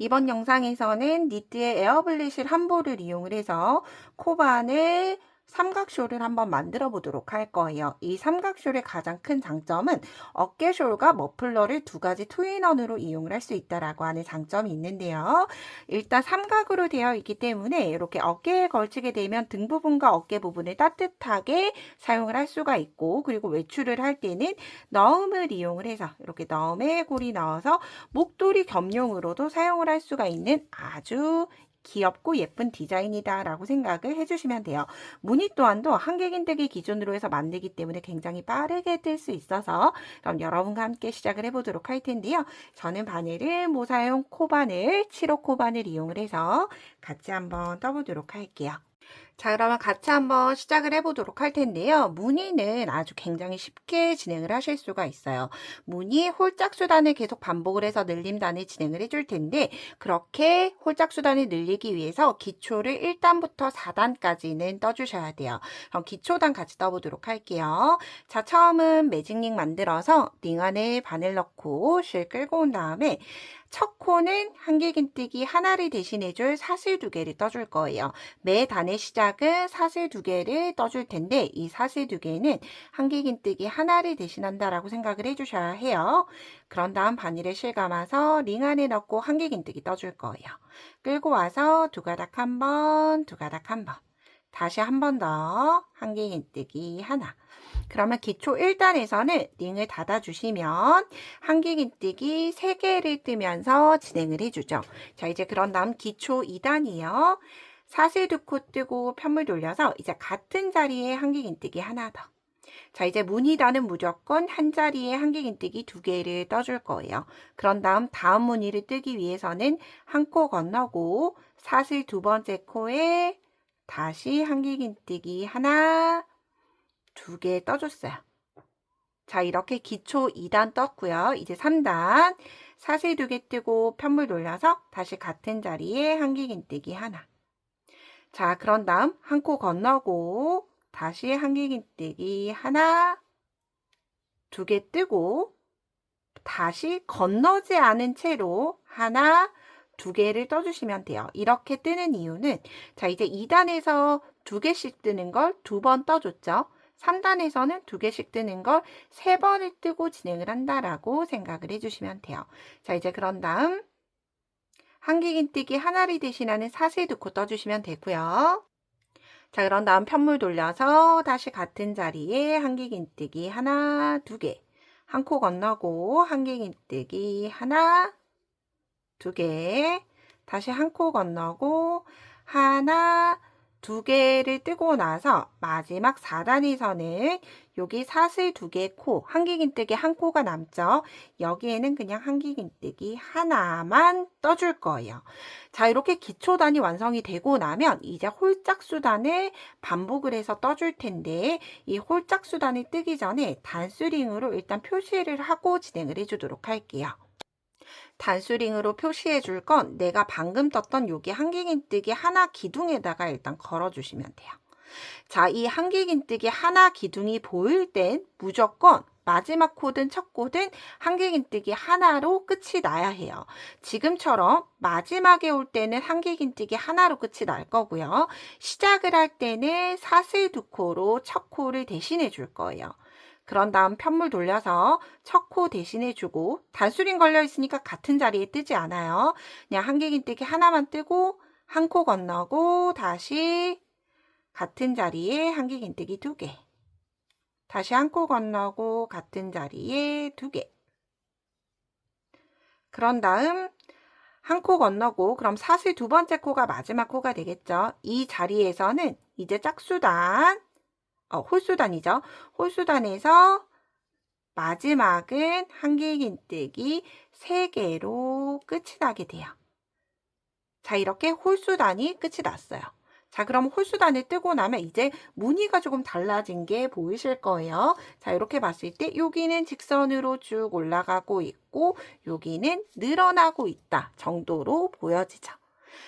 이번 영상에서는 니트의 에어블리실 한보를 이용을 해서 코반을 삼각숄을 한번 만들어 보도록 할 거예요. 이 삼각숄의 가장 큰 장점은 어깨숄과 머플러를 두 가지 투인원으로 이용을 할 수 있다라고 하는 장점이 있는데요. 일단 삼각으로 되어 있기 때문에 이렇게 어깨에 걸치게 되면 등 부분과 어깨 부분을 따뜻하게 사용을 할 수가 있고, 그리고 외출을 할 때는 너음을 이용을 해서 이렇게 너음에 골이 나와서 목도리 겸용으로도 사용을 할 수가 있는 아주 귀엽고 예쁜 디자인이다 라고 생각을 해주시면 돼요. 무늬 또한도 한길긴뜨기 기준으로 해서 만들기 때문에 굉장히 빠르게 뜰 수 있어서, 그럼 여러분과 함께 시작을 해보도록 할 텐데요. 저는 바늘을 모사용 코바늘, 7호 코바늘 이용을 해서 같이 한번 떠보도록 할게요. 자, 그러면 같이 한번 시작을 해보도록 할 텐데요. 무늬는 아주 굉장히 쉽게 진행을 하실 수가 있어요. 무늬 홀짝수단을 계속 반복을 해서 늘림단을 진행을 해줄 텐데, 그렇게 홀짝수단을 늘리기 위해서 기초를 1단부터 4단까지는 떠주셔야 돼요. 그럼 기초단 같이 떠보도록 할게요. 자, 처음은 매직링 만들어서 링 안에 바늘 넣고 실 끌고 온 다음에 첫 코는 한길긴뜨기 하나를 대신해줄 사슬 2개를 떠줄 거예요. 매 단의 시작은 사슬 2개를 떠줄 텐데, 이 사슬 2개는 한길긴뜨기 하나를 대신한다라고 생각을 해주셔야 해요. 그런 다음 바늘을 실감아서 링 안에 넣고 한길긴뜨기 떠줄 거예요. 끌고 와서 두 가닥 한 번, 두 가닥 한 번. 다시 한 번 더 한길긴뜨기 하나. 그러면 기초 1단에서는 링을 닫아주시면 한길긴뜨기 3개를 뜨면서 진행을 해주죠. 자, 이제 그런 다음 기초 2단이요. 사슬 2코 뜨고 편물 돌려서 이제 같은 자리에 한길긴뜨기 하나 더. 자, 이제 무늬단은 무조건 한 자리에 한길긴뜨기 2개를 떠줄 거예요. 그런 다음 무늬를 뜨기 위해서는 한 코 건너고 사슬 2번째 코에 다시 한길긴뜨기 하나, 2개 떠줬어요. 자, 이렇게 기초 2단 떴고요. 이제 3단 사슬 2개 뜨고 편물 돌려서 다시 같은 자리에 한길긴뜨기 하나. 자, 그런 다음 한 코 건너고 다시 한길긴뜨기 하나, 2개 뜨고 다시 건너지 않은 채로 하나, 2개를 떠주시면 돼요. 이렇게 뜨는 이유는, 자, 이제 2단에서 2개씩 뜨는 걸 2번 떠줬죠. 3단에서는 2개씩 뜨는 걸 3번을 뜨고 진행을 한다라고 생각을 해주시면 돼요. 자, 이제 그런 다음 한길긴뜨기 하나를 대신하는 사슬 2코 떠주시면 되고요. 자, 그런 다음 편물 돌려서 다시 같은 자리에 한길긴뜨기 하나, 2개. 한 코 건너고 한길긴뜨기 하나, 2개. 다시 한 코 건너고 하나, 2개를 뜨고 나서 마지막 4단에서는 여기 사슬 2개 코, 한길긴뜨기 한 코가 남죠. 여기에는 그냥 한길긴뜨기 하나만 떠줄 거예요. 자, 이렇게 기초단이 완성이 되고 나면 이제 홀짝수단을 반복을 해서 떠줄 텐데, 이 홀짝수단을 뜨기 전에 단수링으로 일단 표시를 하고 진행을 해주도록 할게요. 단수링으로 표시해 줄 건 내가 방금 떴던 여기 한길긴뜨기 하나 기둥에다가 일단 걸어 주시면 돼요. 자, 이 한길긴뜨기 하나 기둥이 보일 땐 무조건 마지막 코든 첫 코든 한길긴뜨기 하나로 끝이 나야 해요. 지금처럼 마지막에 올 때는 한길긴뜨기 하나로 끝이 날 거고요. 시작을 할 때는 사슬 2코로 첫 코를 대신해 줄 거예요. 그런 다음 편물 돌려서 첫 코 대신해 주고, 단수링 걸려 있으니까 같은 자리에 뜨지 않아요. 그냥 한길긴뜨기 하나만 뜨고 한 코 건너고 다시 같은 자리에 한길긴뜨기 2개. 다시 한 코 건너고 같은 자리에 2개. 그런 다음 한 코 건너고, 그럼 사슬 2번째 코가 마지막 코가 되겠죠. 이 자리에서는 이제 짝수단, 홀수단이죠. 홀수단에서 마지막은 한길긴뜨기 3개로 끝이 나게 돼요. 자, 이렇게 홀수단이 끝이 났어요. 자, 그럼 홀수단을 뜨고 나면 이제 무늬가 조금 달라진 게 보이실 거예요. 자, 이렇게 봤을 때 여기는 직선으로 쭉 올라가고 있고 여기는 늘어나고 있다 정도로 보여지죠.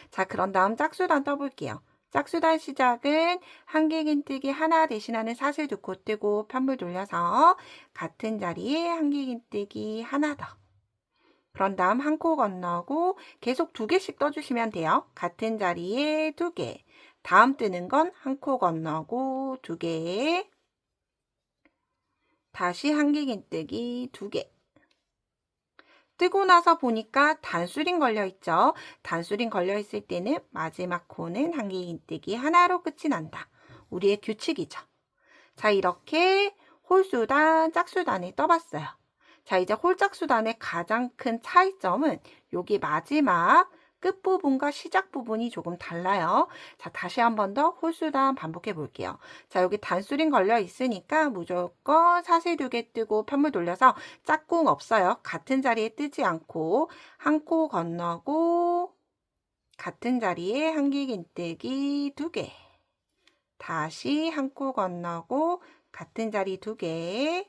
자, 그런 다음 짝수단 떠볼게요. 짝수단 시작은 한길긴뜨기 하나 대신하는 사슬 2코 뜨고 편물 돌려서 같은 자리에 한길긴뜨기 하나 더. 그런 다음 한 코 건너고 계속 2개씩 떠주시면 돼요. 같은 자리에 2개. 다음 뜨는 건 한 코 건너고 2개. 다시 한길긴뜨기 2개. 뜨고 나서 보니까 단수링 걸려 있죠. 단수링 걸려 있을 때는 마지막 코는 한길긴뜨기 하나로 끝이 난다. 우리의 규칙이죠. 자, 이렇게 홀수단, 짝수단을 떠봤어요. 자, 이제 홀짝수단의 가장 큰 차이점은 여기 마지막 끝부분과 시작 부분이 조금 달라요. 자, 다시 한 번 더 홀수단 반복해 볼게요. 자, 여기 단수링 걸려 있으니까 무조건 사슬 2개 뜨고 편물 돌려서 짝꿍 없어요. 같은 자리에 뜨지 않고 한 코 건너고 같은 자리에 한길긴뜨기 2개. 다시 한 코 건너고 같은 자리 2개.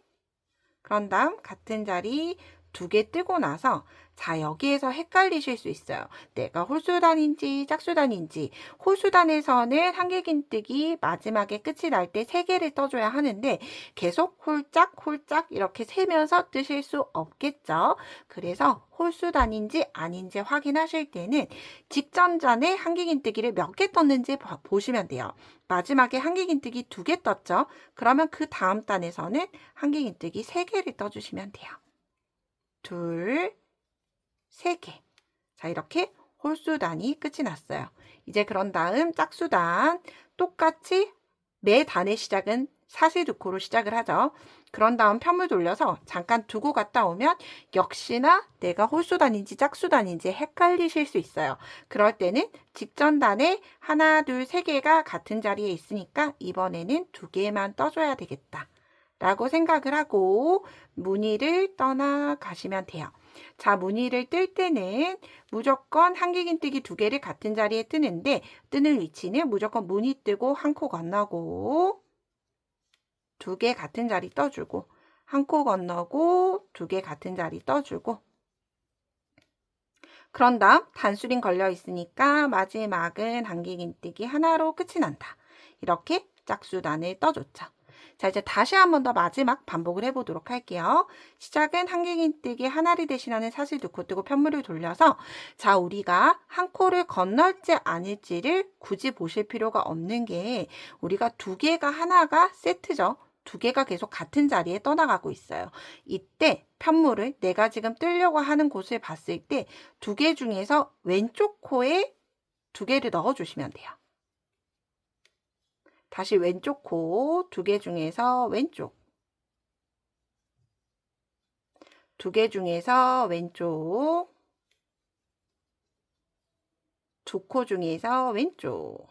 그런 다음 같은 자리 2개 뜨고 나서 자, 여기에서 헷갈리실 수 있어요. 내가 홀수단인지 짝수단인지. 홀수단에서는 한길긴뜨기 마지막에 끝이 날 때 3개를 떠줘야 하는데 계속 홀짝 홀짝 이렇게 세면서 뜨실 수 없겠죠. 그래서 홀수단인지 아닌지 확인하실 때는 직전 잔에 한길긴뜨기를 몇 개 떴는지 보시면 돼요. 마지막에 한길긴뜨기 2개 떴죠. 그러면 그 다음 단에서는 한길긴뜨기 3개를 떠주시면 돼요. 2, 3개. 자, 이렇게 홀수단이 끝이 났어요. 이제 그런 다음 짝수단 똑같이 매 단의 시작은 사슬 2코로 시작을 하죠. 그런 다음 편물 돌려서 잠깐 두고 갔다 오면 역시나 내가 홀수단인지 짝수단인지 헷갈리실 수 있어요. 그럴 때는 직전 단에 하나, 둘, 3개가 같은 자리에 있으니까 이번에는 2개만 떠줘야 되겠다 라고 생각을 하고 무늬를 떠나가시면 돼요. 자, 무늬를 뜰 때는 무조건 한길긴뜨기 2개를 같은 자리에 뜨는데 뜨는 위치는 무조건 무늬 뜨고 한 코 건너고 2개 같은 자리 떠주고 한 코 건너고 2개 같은 자리 떠주고 그런 다음 단수링 걸려 있으니까 마지막은 한길긴뜨기 하나로 끝이 난다. 이렇게 짝수단을 떠줬죠. 자, 이제 다시 한 번 더 마지막 반복을 해보도록 할게요. 시작은 한길긴뜨기 하나를 대신하는 사슬 2코 뜨고 편물을 돌려서 자, 우리가 한 코를 건널지 아닐지를 굳이 보실 필요가 없는 게 우리가 2개가 하나가 세트죠. 2개가 계속 같은 자리에 떠나가고 있어요. 이때 편물을 내가 지금 뜨려고 하는 곳을 봤을 때 2개 중에서 왼쪽 코에 2개를 넣어주시면 돼요. 다시 왼쪽 코 2개 중에서 왼쪽 2개 중에서 왼쪽 2코 중에서 왼쪽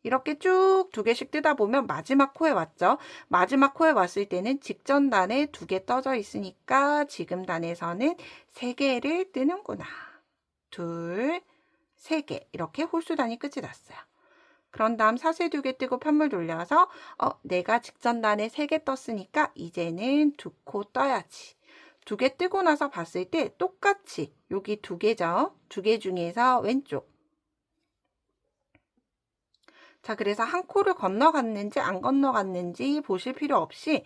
이렇게 쭉 2개씩 뜨다 보면 마지막 코에 왔죠. 마지막 코에 왔을 때는 직전 단에 2개 떠져 있으니까 지금 단에서는 3개를 뜨는구나. 2, 3개 이렇게 홀수단이 끝이 났어요. 그런 다음 사슬 2개 뜨고 편물 돌려서 내가 직전 단에 3개 떴으니까 이제는 2코 떠야지. 2개 뜨고 나서 봤을 때 똑같이 여기 2개죠. 2개 중에서 왼쪽. 자, 그래서 한 코를 건너갔는지 안 건너갔는지 보실 필요 없이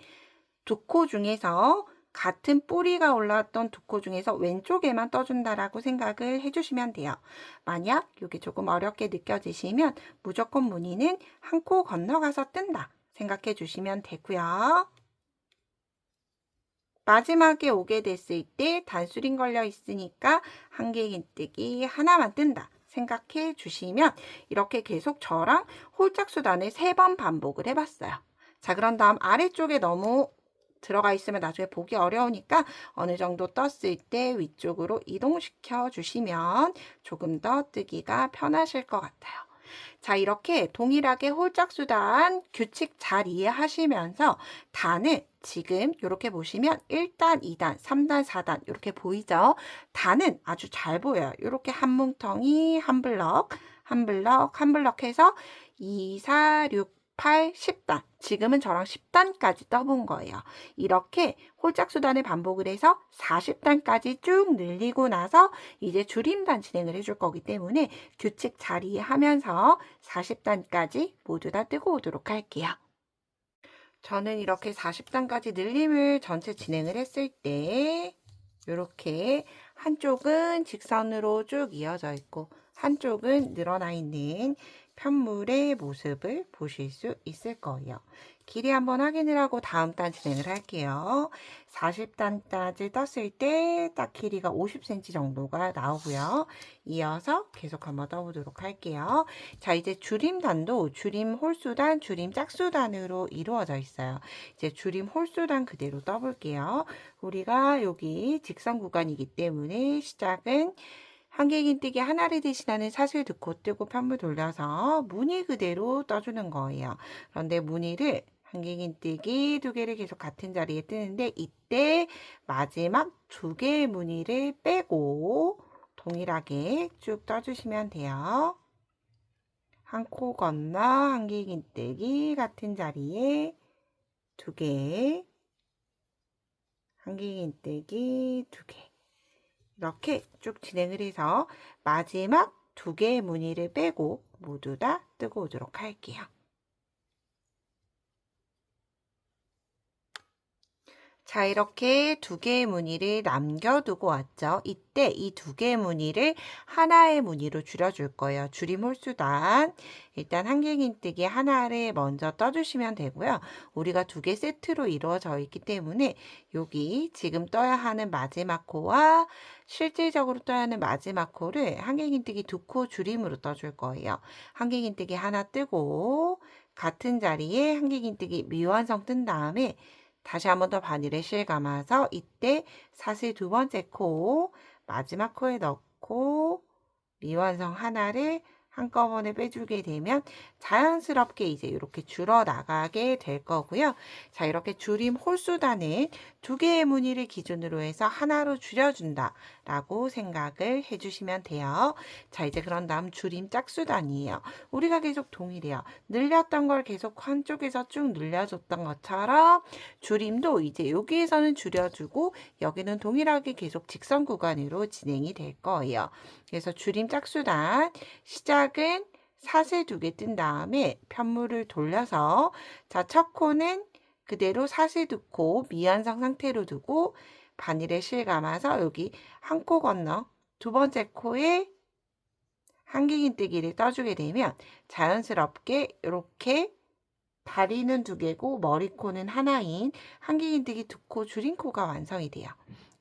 2코 중에서 같은 뿌리가 올라왔던 2코 중에서 왼쪽에만 떠준다라고 생각을 해주시면 돼요. 만약 이게 조금 어렵게 느껴지시면 무조건 무늬는 한 코 건너가서 뜬다 생각해 주시면 되고요. 마지막에 오게 됐을 때 단수링 걸려 있으니까 한길긴뜨기 하나만 뜬다 생각해 주시면 이렇게 계속 저랑 홀짝수단을 3번 반복을 해봤어요. 자, 그런 다음 아래쪽에 너무 들어가 있으면 나중에 보기 어려우니까 어느 정도 떴을 때 위쪽으로 이동시켜 주시면 조금 더 뜨기가 편하실 것 같아요. 자, 이렇게 동일하게 홀짝수단 규칙 잘 이해하시면서 단을 지금 이렇게 보시면 1단, 2단, 3단, 4단 이렇게 보이죠? 단은 아주 잘 보여요. 이렇게 한 뭉텅이, 한 블럭, 한 블럭, 한 블럭 해서 2, 4, 6, 8, 10단. 지금은 저랑 10단까지 떠본 거예요. 이렇게 홀짝수단을 반복을 해서 40단까지 쭉 늘리고 나서 이제 줄임단 진행을 해줄 거기 때문에 규칙 잘 이해하면서 40단까지 모두 다 뜨고 오도록 할게요. 저는 이렇게 40단까지 늘림을 전체 진행을 했을 때 이렇게 한쪽은 직선으로 쭉 이어져 있고 한쪽은 늘어나 있는 편물의 모습을 보실 수 있을 거예요. 길이 한번 확인을 하고 다음 단 진행을 할게요. 40단까지 떴을 때 딱 길이가 50cm 정도가 나오고요. 이어서 계속 한번 떠보도록 할게요. 자, 이제 줄임단도 줄임 홀수단, 줄임 짝수단으로 이루어져 있어요. 이제 줄임 홀수단 그대로 떠볼게요. 우리가 여기 직선 구간이기 때문에 시작은 한길긴뜨기 하나를 대신하는 사슬 듣고 뜨고 편물 돌려서 무늬 그대로 떠주는 거예요. 그런데 무늬를 한길긴뜨기 두 개를 계속 같은 자리에 뜨는데 이때 마지막 두 개의 무늬를 빼고 동일하게 쭉 떠주시면 돼요. 한 코 건너 한길긴뜨기 같은 자리에 두 개, 한길긴뜨기 두 개. 이렇게 쭉 진행을 해서 마지막 두 개의 무늬를 빼고 모두 다 뜨고 오도록 할게요. 자, 이렇게 두 개의 무늬를 남겨두고 왔죠. 이때 이 두 개의 무늬를 하나의 무늬로 줄여줄 거예요. 줄임 홀수단. 일단 한길긴뜨기 하나를 먼저 떠주시면 되고요. 우리가 두 개 세트로 이루어져 있기 때문에 여기 지금 떠야 하는 마지막 코와 실질적으로 떠야 하는 마지막 코를 한길긴뜨기 두 코 줄임으로 떠줄 거예요. 한길긴뜨기 하나 뜨고 같은 자리에 한길긴뜨기 미완성 뜬 다음에 다시 한 번 더 바늘에 실 감아서 이때 사슬 두 번째 코 마지막 코에 넣고 미완성 하나를 한꺼번에 빼주게 되면 자연스럽게 이제 이렇게 줄어 나가게 될 거고요. 자, 이렇게 줄임 홀수단은 두 개의 무늬를 기준으로 해서 하나로 줄여준다 라고 생각을 해주시면 돼요. 자, 이제 그런 다음 줄임 짝수단이에요. 우리가 계속 동일해요. 늘렸던 걸 계속 한쪽에서 쭉 늘려줬던 것처럼 줄임도 이제 여기에서는 줄여주고 여기는 동일하게 계속 직선 구간으로 진행이 될 거예요. 그래서 줄임 짝수단 시작은 사슬 두 개 뜬 다음에 편물을 돌려서 자, 첫 코는 그대로 사슬 두 코 미완성 상태로 두고 바늘에 실 감아서 여기 한 코 건너 두 번째 코에 한길긴뜨기를 떠주게 되면 자연스럽게 이렇게 다리는 두 개고 머리코는 하나인 한길긴뜨기 두 코 줄임 코가 완성이 돼요.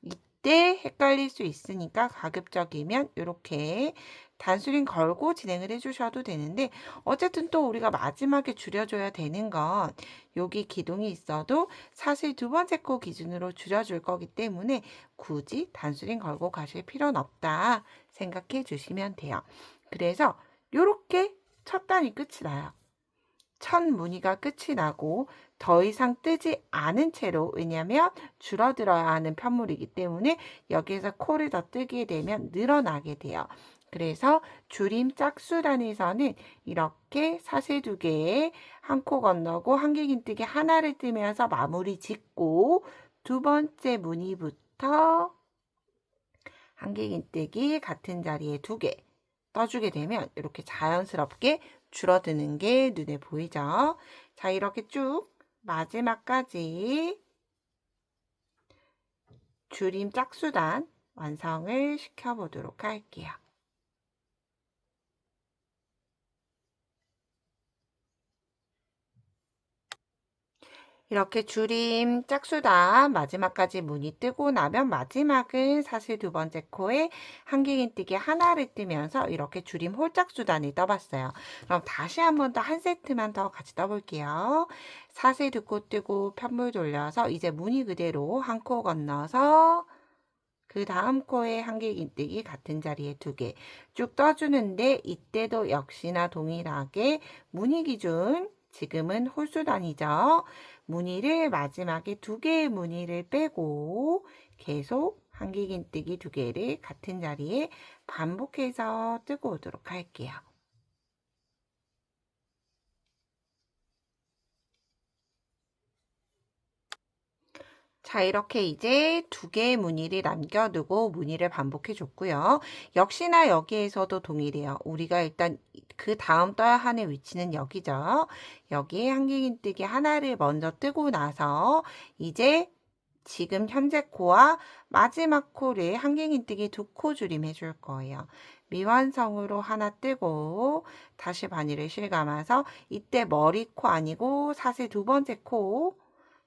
이때 헷갈릴 수 있으니까 가급적이면 이렇게 단수링 걸고 진행을 해주셔도 되는데 어쨌든 또 우리가 마지막에 줄여줘야 되는 건 여기 기둥이 있어도 사실 두 번째 코 기준으로 줄여줄 거기 때문에 굳이 단수링 걸고 가실 필요는 없다 생각해 주시면 돼요. 그래서 이렇게 첫 단이 끝이 나요. 첫 무늬가 끝이 나고 더 이상 뜨지 않은 채로 왜냐하면 줄어들어야 하는 편물이기 때문에 여기에서 코를 더 뜨게 되면 늘어나게 돼요. 그래서 줄임 짝수단에서는 이렇게 사슬 두 개에 한 코 건너고 한길긴뜨기 하나를 뜨면서 마무리 짓고 두 번째 무늬부터 한길긴뜨기 같은 자리에 두 개 떠주게 되면 이렇게 자연스럽게 줄어드는 게 눈에 보이죠? 자, 이렇게 쭉 마지막까지 줄임 짝수단 완성을 시켜보도록 할게요. 이렇게 줄임 짝수단 마지막까지 무늬 뜨고 나면 마지막은 사실 두 번째 코에 한길긴뜨기 하나를 뜨면서 이렇게 줄임 홀짝수단을 떠봤어요. 그럼 다시 한 번 더 한 세트만 더 같이 떠볼게요. 사슬 두 코 뜨고 편물 돌려서 이제 무늬 그대로 한 코 건너서 그 다음 코에 한길긴뜨기 같은 자리에 두 개 쭉 떠주는데 이때도 역시나 동일하게 무늬 기준 지금은 홀수단이죠. 무늬를 마지막에 두 개의 무늬를 빼고 계속 한길긴뜨기 두 개를 같은 자리에 반복해서 뜨고 오도록 할게요. 자, 이렇게 이제 두 개의 무늬를 남겨두고 무늬를 반복해 줬고요. 역시나 여기에서도 동일해요. 우리가 일단 그 다음 떠야 하는 위치는 여기죠. 여기에 한길긴뜨기 하나를 먼저 뜨고 나서 이제 지금 현재 코와 마지막 코를 한갱인뜨기 2코 줄임 해줄 거예요. 미완성으로 하나 뜨고 다시 바늘을 실감아서 이때 머리 코 아니고 사슬 두 번째 코,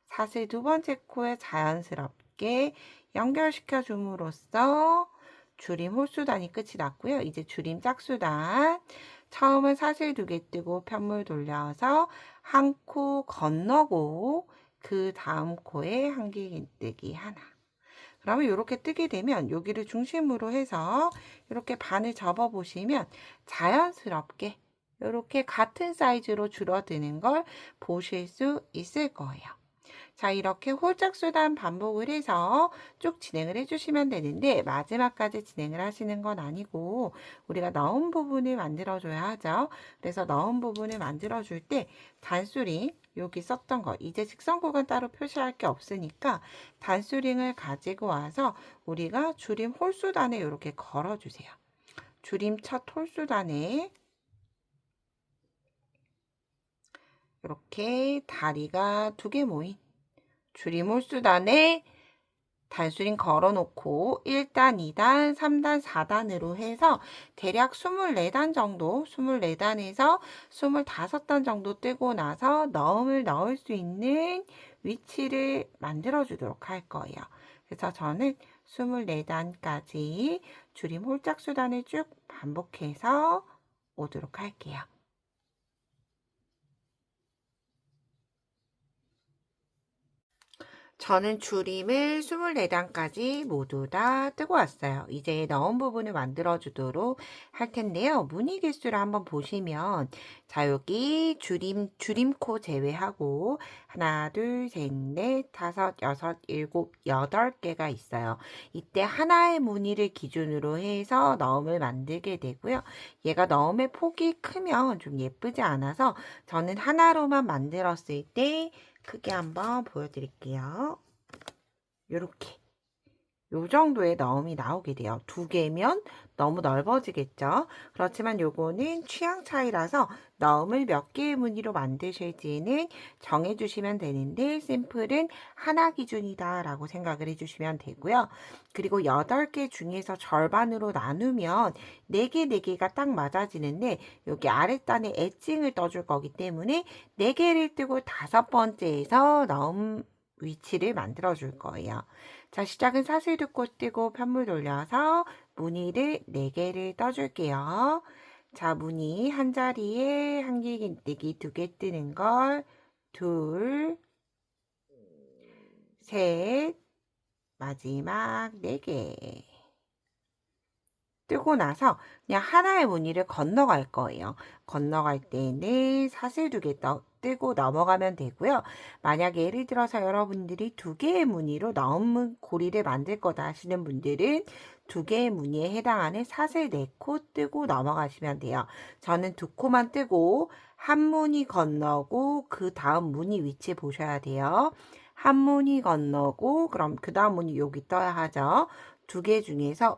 사슬 두 번째 코에 자연스럽게 연결시켜 줌으로써 줄임 홀수단이 끝이 났고요. 이제 줄임 짝수단. 처음은 사슬 2개 뜨고 편물 돌려서 한 코 건너고 그 다음 코에 한길긴뜨기 하나. 그러면 이렇게 뜨게 되면 여기를 중심으로 해서 이렇게 반을 접어 보시면 자연스럽게 이렇게 같은 사이즈로 줄어드는 걸 보실 수 있을 거예요. 자, 이렇게 홀짝수단 반복을 해서 쭉 진행을 해주시면 되는데 마지막까지 진행을 하시는 건 아니고 우리가 넣은 부분을 만들어줘야 하죠. 그래서 넣은 부분을 만들어줄 때 단수링 여기 썼던 거 이제 직선 구간 따로 표시할 게 없으니까 단수링을 가지고 와서 우리가 줄임 홀수단에 이렇게 걸어주세요. 줄임 첫 홀수단에 이렇게 다리가 2개 모인 줄임 홀수단에 단수링 걸어놓고 1단, 2단, 3단, 4단으로 해서 대략 24단 정도, 24단에서 25단 정도 뜨고 나서 넣음을 넣을 수 있는 위치를 만들어 주도록 할 거예요. 그래서 저는 24단까지 줄임 홀짝수단을 쭉 반복해서 오도록 할게요. 저는 줄임을 24단까지 모두 다 뜨고 왔어요. 이제 넣은 부분을 만들어 주도록 할 텐데요. 무늬 개수를 한번 보시면 자, 여기 줄임코 제외하고 하나, 둘, 셋, 넷, 다섯, 여섯, 일곱, 8개가 있어요. 이때 하나의 무늬를 기준으로 해서 넣음을 만들게 되고요. 얘가 넣음의 폭이 크면 좀 예쁘지 않아서 저는 하나로만 만들었을 때 크게 한번 보여드릴게요. 요렇게 요 정도의 넣음이 나오게 돼요. 2개면 너무 넓어지겠죠. 그렇지만 요거는 취향 차이라서 넣음을 몇 개의 무늬로 만드실지는 정해주시면 되는데 샘플은 하나 기준이다 라고 생각을 해주시면 되고요. 그리고 8개 중에서 절반으로 나누면 4개, 4개가 딱 맞아지는데 여기 아랫단에 엣징을 떠줄 거기 때문에 4개를 뜨고 5번째에서 넣음 위치를 만들어 줄 거예요. 자, 시작은 사슬 2코 뜨고 편물 돌려서 무늬를 4개를 떠줄게요. 자, 무늬 한 자리에 한길긴뜨기 2개 뜨는 걸 둘, 셋, 마지막 4개. 뜨고 나서 그냥 하나의 무늬를 건너갈 거예요. 건너갈 때는 사슬 2개 뜨고 넘어가면 되고요. 만약에 예를 들어서 여러분들이 2개의 무늬로 넣은 고리를 만들 거다 하시는 분들은 2개의 무늬에 해당하는 사슬 4코 뜨고 넘어가시면 돼요. 저는 2코만 뜨고 한 무늬 건너고 그 다음 무늬 위치 보셔야 돼요. 한 무늬 건너고 그럼 그 다음 무늬 여기 떠야 하죠. 2개 중에서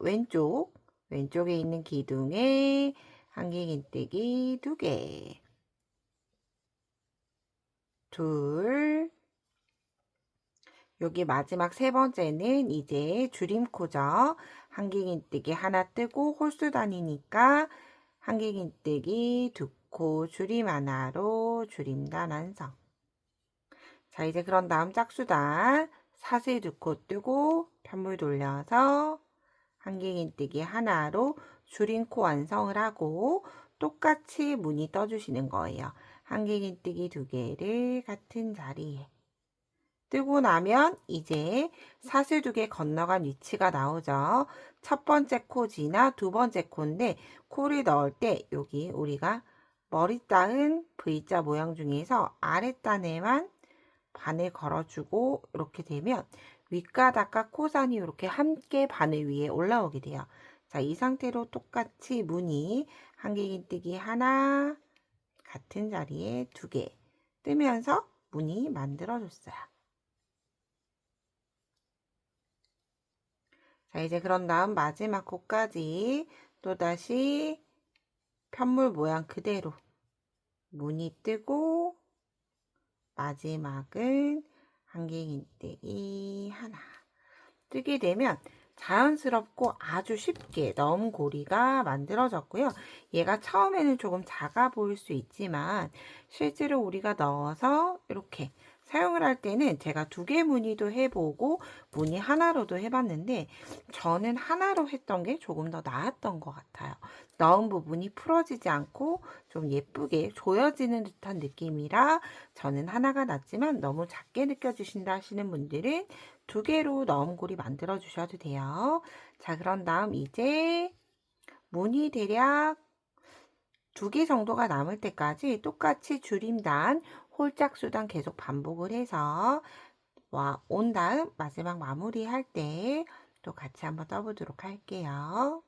왼쪽에 있는 기둥에 한길긴뜨기 2개, 둘, 여기 마지막 3번째는 이제 줄임코죠. 한길긴뜨기 하나 뜨고 홀수단이니까 한길긴뜨기 2코 줄임 하나로 줄임단 완성. 자, 이제 그런 다음 짝수단 사슬 2코 뜨고 편물 돌려서 한길긴뜨기 하나로 줄임코 완성을 하고 똑같이 무늬 떠주시는 거예요. 한길긴뜨기 2개를 같은 자리에 뜨고 나면 이제 사슬 2개 건너간 위치가 나오죠. 첫 번째 코 지나 두 번째 코인데 코를 넣을 때 여기 우리가 머리 따은 V자 모양 중에서 아랫단에만 바늘 걸어주고 이렇게 되면 윗가닥과 코산이 이렇게 함께 바늘 위에 올라오게 돼요. 자, 이 상태로 똑같이 무늬 한길긴뜨기 하나 같은 자리에 2개 뜨면서 무늬 만들어줬어요. 자, 이제 그런 다음 마지막 코까지 또다시 편물 모양 그대로 무늬 뜨고 마지막은 한길긴뜨기 하나. 뜨게 되면 자연스럽고 아주 쉽게 너음고리가 만들어졌고요. 얘가 처음에는 조금 작아 보일 수 있지만 실제로 우리가 넣어서 이렇게 사용을 할 때는 제가 2개 무늬도 해보고 무늬 하나로도 해봤는데 저는 하나로 했던 게 조금 더 나았던 것 같아요. 넣은 부분이 풀어지지 않고 좀 예쁘게 조여지는 듯한 느낌이라 저는 하나가 낫지만 너무 작게 느껴지신다 하시는 분들은 2개로 넣음골이 만들어 주셔도 돼요. 자, 그런 다음 이제 무늬 대략 2개 정도가 남을 때까지 똑같이 줄임단, 홀짝수단 계속 반복을 해서 온 다음 마지막 마무리 할 때 또 같이 한번 떠보도록 할게요.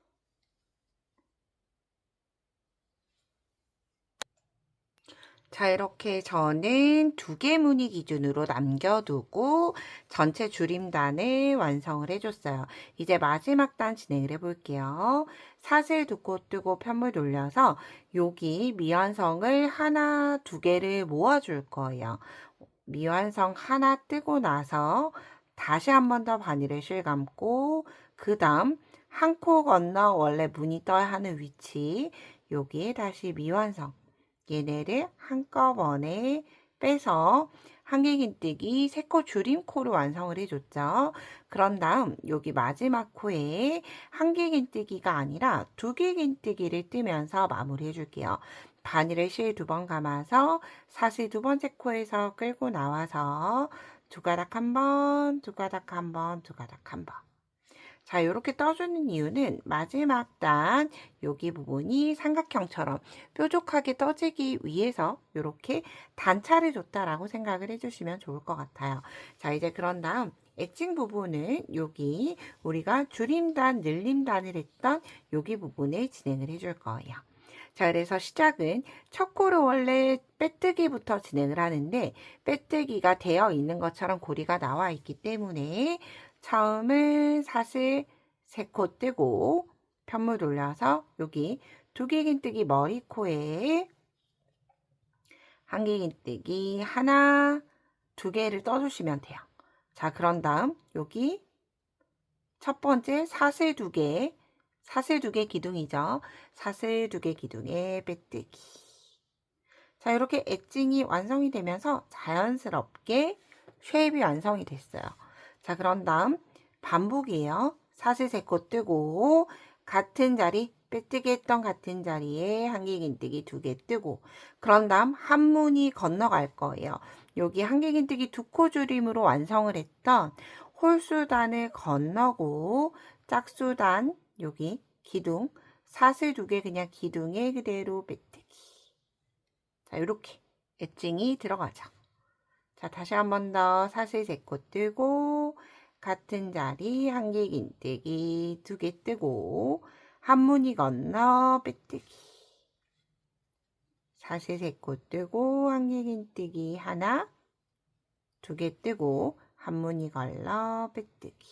자, 이렇게 저는 2개 무늬 기준으로 남겨두고 전체 줄임단을 완성을 해줬어요. 이제 마지막 단 진행을 해볼게요. 사슬 2코 뜨고 편물 돌려서 여기 미완성을 하나, 2개를 모아줄 거예요. 미완성 하나 뜨고 나서 다시 한 번 더 바늘을 실감고 그 다음 한 코 건너 원래 무늬 떠야 하는 위치 여기에 다시 미완성 얘네를 한꺼번에 빼서 한길긴뜨기 3코 줄임코를 완성을 해줬죠. 그런 다음 여기 마지막 코에 한길긴뜨기가 아니라 2개 긴뜨기를 뜨면서 마무리 해줄게요. 바늘을 실 2번 감아서 사슬 2번째 코에서 끌고 나와서 2가닥 1번, 2가닥 1번, 2가닥 1번. 자, 이렇게 떠주는 이유는 마지막 단 여기 부분이 삼각형처럼 뾰족하게 떠지기 위해서 이렇게 단차를 줬다라고 생각을 해주시면 좋을 것 같아요. 자, 이제 그런 다음 엣징 부분은 여기 우리가 줄임단, 늘림단을 했던 여기 부분에 진행을 해줄 거예요. 자, 그래서 시작은 첫 코로 원래 빼뜨기부터 진행을 하는데 빼뜨기가 되어 있는 것처럼 고리가 나와 있기 때문에 처음은 사슬 3코 뜨고 편물 돌려서 여기 2개 긴뜨기 머리코에 한개 긴뜨기 하나, 2개를 떠주시면 돼요. 자, 그런 다음 여기 첫 번째 사슬 2개, 사슬 2개 기둥이죠. 사슬 2개 기둥에 빼뜨기. 자, 이렇게 엣징이 완성이 되면서 자연스럽게 쉐입이 완성이 됐어요. 자, 그런 다음 반복이에요. 사슬 3코 뜨고 같은 자리 빼뜨기 했던 같은 자리에 한길긴뜨기 2개 뜨고 그런 다음 한 무늬 건너갈 거예요. 여기 한길긴뜨기 2코 줄임으로 완성을 했던 홀수단을 건너고 짝수단 여기 기둥 사슬 2개 그냥 기둥에 그대로 빼뜨기. 자, 이렇게 엣징이 들어가죠. 자, 다시 한 번 더 사슬 3코 뜨고 같은 자리 한길긴뜨기 2개 뜨고 한 무늬 건너 빼뜨기. 사슬 3코 뜨고 한길긴뜨기 하나 2개 뜨고 한 무늬 걸러 빼뜨기.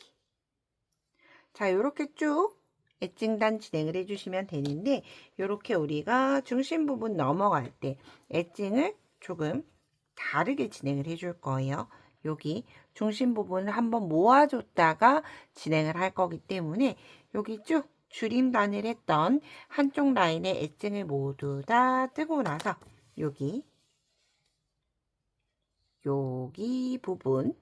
자, 이렇게 쭉 엣징단 진행을 해주시면 되는데 이렇게 우리가 중심 부분 넘어갈 때 엣징을 조금 다르게 진행을 해줄 거예요. 여기 중심 부분을 한번 모아줬다가 진행을 할 거기 때문에 여기 쭉 줄임단을 했던 한쪽 라인의 엣징을 모두 다 뜨고 나서 여기 부분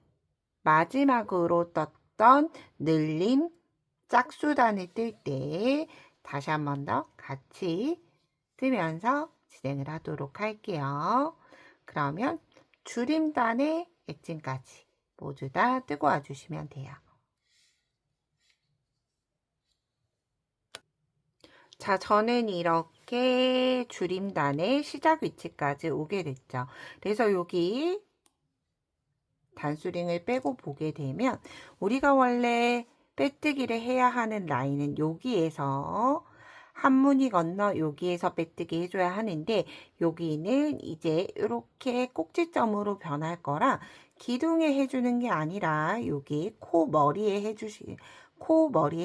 마지막으로 떴던 늘림 짝수단을 뜰 때 다시 한 번 더 같이 뜨면서 진행을 하도록 할게요. 그러면 줄임단의 엣징까지 모두 다 뜨고 와주시면 돼요. 자, 저는 이렇게 줄임단의 시작 위치까지 오게 됐죠. 그래서 여기 단수링을 빼고 보게 되면 우리가 원래 빼뜨기를 해야 하는 라인은 여기에서 한 무늬 건너 여기에서 빼뜨기 해줘야 하는데 여기는 이제 이렇게 꼭지점으로 변할 거라 기둥에 해주는 게 아니라 여기 코 머리에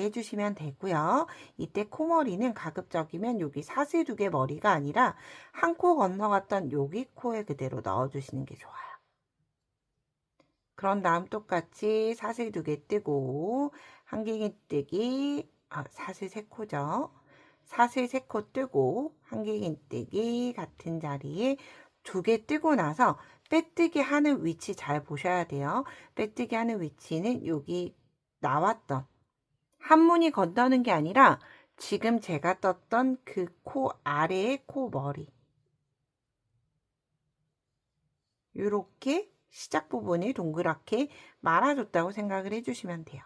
해주시면 되고요. 이때 코머리는 가급적이면 여기 사슬 2개 머리가 아니라 한 코 건너갔던 여기 코에 그대로 넣어주시는 게 좋아요. 그런 다음 똑같이 사슬 2개 뜨고 한길긴뜨기, 사슬 3코죠. 사슬 3코 뜨고 한길긴뜨기 같은 자리에 2개 뜨고 나서 빼뜨기 하는 위치 잘 보셔야 돼요. 빼뜨기 하는 위치는 여기 나왔던 한문이 건너는 게 아니라 지금 제가 떴던 그 코 아래의 코 머리, 이렇게 시작 부분을 동그랗게 말아줬다고 생각을 해주시면 돼요.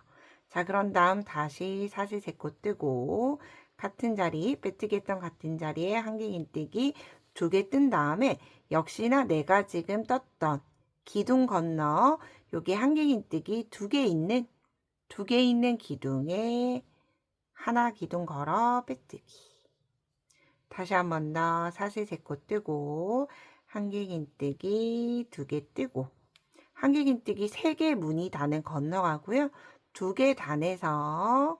자, 그런 다음 다시 사슬 3코 뜨고 같은 자리, 빼뜨기 했던 같은 자리에 한길긴뜨기 2개 뜬 다음에 역시나 내가 지금 떴던 기둥 건너 여기 한길긴뜨기 2개 있는 기둥에 하나 기둥 걸어 빼뜨기. 다시 한 번 더 사슬 3코 뜨고 한길긴뜨기 2개 뜨고 한길긴뜨기 3개 무늬 단은 건너가고요. 2개 단에서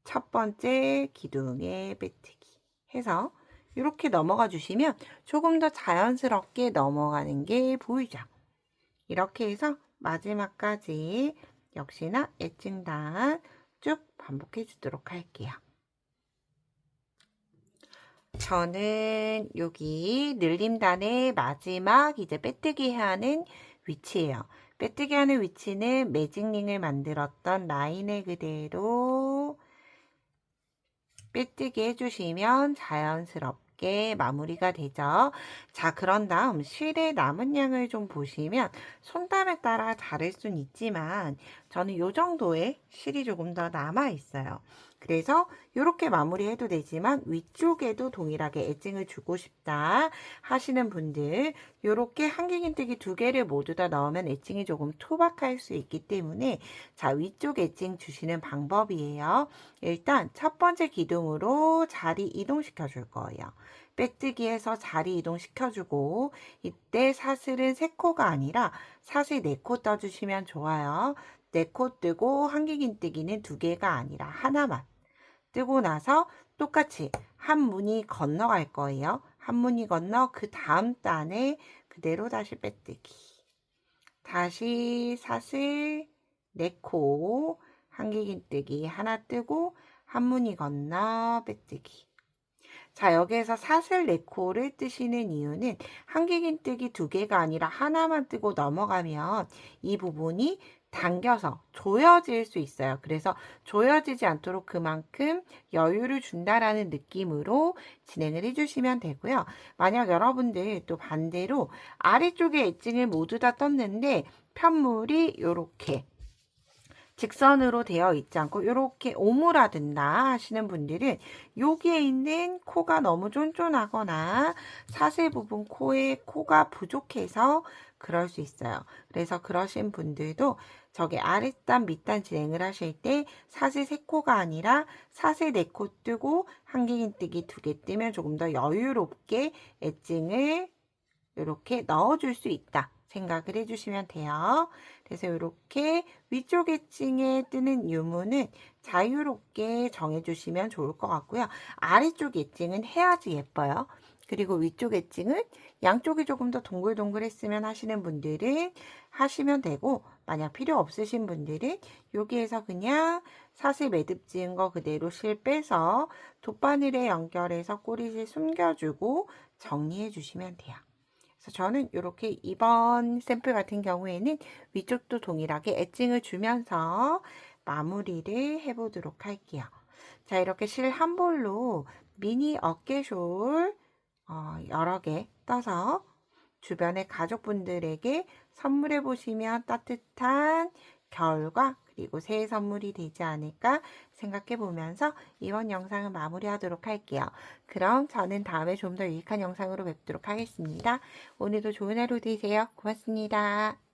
첫 번째 기둥에 빼뜨기 해서 이렇게 넘어가 주시면 조금 더 자연스럽게 넘어가는 게 보이죠. 이렇게 해서 마지막까지 역시나 엣징단 쭉 반복해 주도록 할게요. 저는 여기 늘림단의 마지막 이제 빼뜨기 해야 하는 위치예요. 빼뜨기 하는 위치는 매직링을 만들었던 라인을 그대로 빼뜨기 해주시면 자연스럽게 마무리가 되죠. 자, 그런 다음 실의 남은 양을 좀 보시면 손땀에 따라 다를 순 있지만 저는 이 정도의 실이 조금 더 남아 있어요. 그래서 이렇게 마무리해도 되지만 위쪽에도 동일하게 엣징을 주고 싶다 하시는 분들 이렇게 한길긴뜨기 2개를 모두 다 넣으면 엣징이 조금 투박할 수 있기 때문에 자, 위쪽 엣징 주시는 방법이에요. 일단 첫 번째 기둥으로 자리 이동시켜 줄 거예요. 빼뜨기해서 자리 이동시켜주고 이때 사슬은 3코가 아니라 사슬 4코 떠주시면 좋아요. 4코 뜨고 한길긴뜨기는 2개가 아니라 하나만 뜨고 나서 똑같이 한 무늬 건너갈 거예요. 한 무늬 건너 그 다음 단에 그대로 다시 빼뜨기. 다시 사슬 4코 한길긴뜨기 하나 뜨고 한 무늬 건너 빼뜨기. 자, 여기에서 사슬 4코를 뜨시는 이유는 한길긴뜨기 2개가 아니라 하나만 뜨고 넘어가면 이 부분이 당겨서 조여질 수 있어요. 그래서 조여지지 않도록 그만큼 여유를 준다라는 느낌으로 진행을 해주시면 되고요. 만약 여러분들 또 반대로 아래쪽에 엣징을 모두 다 떴는데 편물이 이렇게 직선으로 되어 있지 않고 이렇게 오므라든다 하시는 분들은 여기에 있는 코가 너무 쫀쫀하거나 사슬 부분 코가 부족해서 그럴 수 있어요. 그래서 그러신 분들도 저기 아랫단 밑단 진행을 하실 때 사슬 3코가 아니라 사슬 4코 뜨고 한길긴뜨기 2개 뜨면 조금 더 여유롭게 엣징을 이렇게 넣어줄 수 있다 생각을 해주시면 돼요. 그래서 이렇게 위쪽 엣징에 뜨는 유무는 자유롭게 정해주시면 좋을 것 같고요. 아래쪽 엣징은 해야지 예뻐요. 그리고 위쪽 엣징은 양쪽이 조금 더 동글동글했으면 하시는 분들은 하시면 되고 만약 필요 없으신 분들은 여기에서 그냥 사슬 매듭 지은 거 그대로 실 빼서 돗바늘에 연결해서 꼬리실 숨겨주고 정리해 주시면 돼요. 그래서 저는 이렇게 이번 샘플 같은 경우에는 위쪽도 동일하게 엣징을 주면서 마무리를 해보도록 할게요. 자, 이렇게 실 한 볼로 미니 어깨숄 여러 개 떠서 주변의 가족분들에게 선물해 보시면 따뜻한 겨울과 그리고 새해 선물이 되지 않을까 생각해 보면서 이번 영상을 마무리하도록 할게요. 그럼 저는 다음에 좀 더 유익한 영상으로 뵙도록 하겠습니다. 오늘도 좋은 하루 되세요. 고맙습니다.